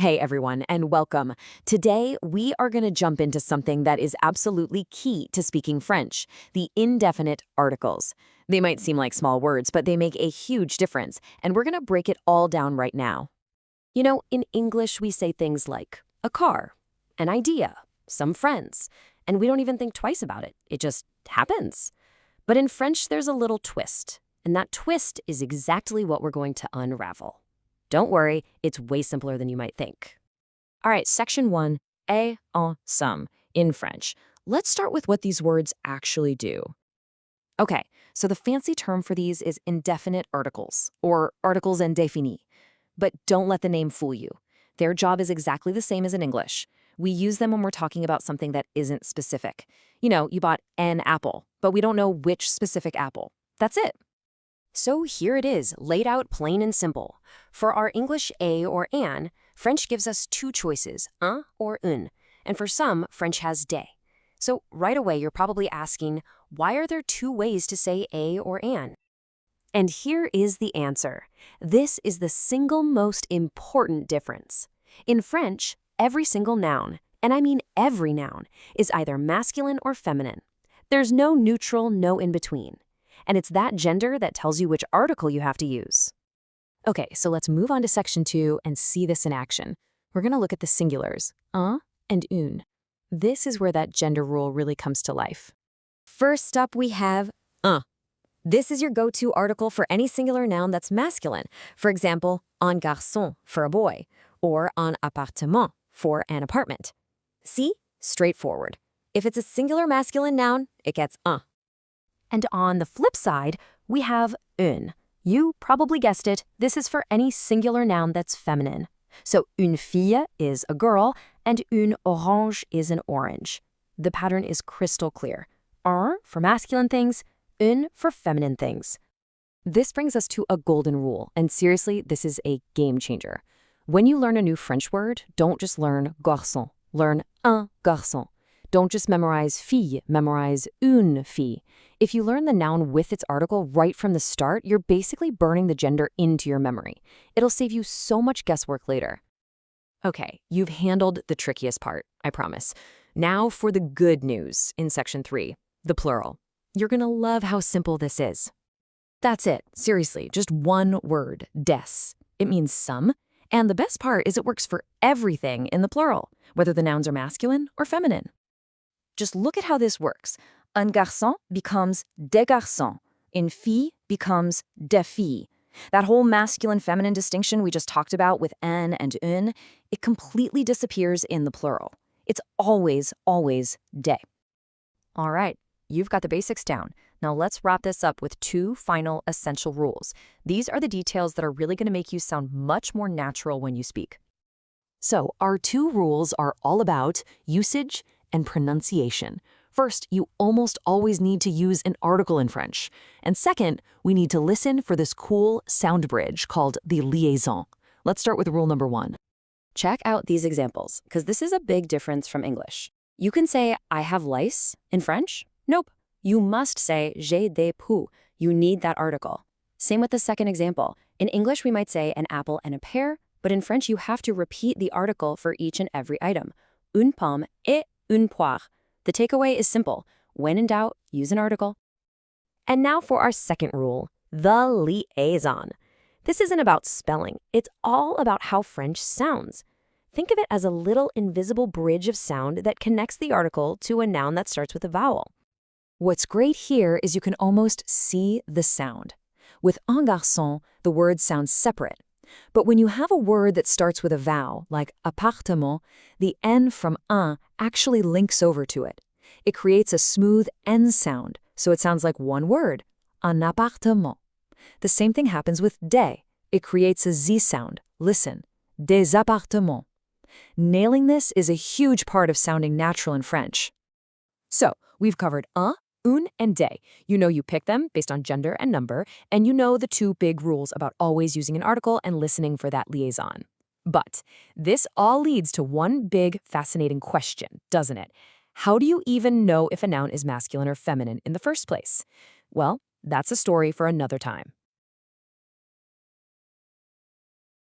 Hey everyone, and welcome. Today, we are going to jump into something that is absolutely key to speaking French, the indefinite articles. They might seem like small words, but they make a huge difference, and we're going to break it all down right now. In English, we say things like a car, an idea, some friends, and we don't even think twice about it. It just happens. But in French, there's a little twist, and that twist is exactly what we're going to unravel. Don't worry, it's way simpler than you might think. All right, section 1, et en somme, in French. Let's start with what these words actually do. Okay, so the fancy term for these is indefinite articles, or articles indéfinis. But don't let the name fool you. Their job is exactly the same as in English. We use them when we're talking about something that isn't specific. You bought an apple, but we don't know which specific apple. That's it. So here it is, laid out plain and simple. For our English a or an, French gives us two choices, un or une. And for some, French has de. So right away, you're probably asking, why are there two ways to say a or an? And here is the answer. This is the single most important difference. In French, every single noun, and I mean every noun, is either masculine or feminine. There's no neutral, no in between. And it's that gender that tells you which article you have to use. Okay, so let's move on to section 2 and see this in action. We're going to look at the singulars, un and une. This is where that gender rule really comes to life. First up, we have un. This is your go-to article for any singular noun that's masculine. For example, un garçon for a boy, or un appartement for an apartment. See? Straightforward. If it's a singular masculine noun, it gets un. And on the flip side, we have une. You probably guessed it, this is for any singular noun that's feminine. So une fille is a girl, and une orange is an orange. The pattern is crystal clear. Un for masculine things, une for feminine things. This brings us to a golden rule, and seriously, this is a game changer. When you learn a new French word, don't just learn garçon, learn un garçon. Don't just memorize fille, memorize une fille. If you learn the noun with its article right from the start, you're basically burning the gender into your memory. It'll save you so much guesswork later. Okay, you've handled the trickiest part, I promise. Now for the good news in section 3, the plural. You're gonna love how simple this is. That's it, seriously, just one word, des. It means some, and the best part is it works for everything in the plural, whether the nouns are masculine or feminine. Just look at how this works. Un garçon becomes des garçons. Une fille becomes des filles. That whole masculine-feminine distinction we just talked about with un and une, it completely disappears in the plural. It's always, always des. All right, you've got the basics down. Now let's wrap this up with 2 final essential rules. These are the details that are really going to make you sound much more natural when you speak. So our 2 rules are all about usage and pronunciation. First, you almost always need to use an article in French. And second, we need to listen for this cool sound bridge called the liaison. Let's start with rule number 1. Check out these examples, because this is a big difference from English. You can say, I have lice in French. Nope. You must say, j'ai des poux. You need that article. Same with the second example. In English, we might say an apple and a pear, but in French, you have to repeat the article for each and every item. Une pomme et une poire. The takeaway is simple. When in doubt, use an article. And now for our second rule, the liaison. This isn't about spelling. It's all about how French sounds. Think of it as a little invisible bridge of sound that connects the article to a noun that starts with a vowel. What's great here is you can almost see the sound. With un garçon, the words sound separate. But when you have a word that starts with a vowel, like appartement, the N from un actually links over to it. It creates a smooth N sound, so it sounds like one word, un appartement. The same thing happens with des. It creates a Z sound. Listen, des appartements. Nailing this is a huge part of sounding natural in French. So, we've covered un, une, and des. You know you pick them based on gender and number, and you know the 2 big rules about always using an article and listening for that liaison. But this all leads to one big, fascinating question, doesn't it? How do you even know if a noun is masculine or feminine in the first place? Well, that's a story for another time.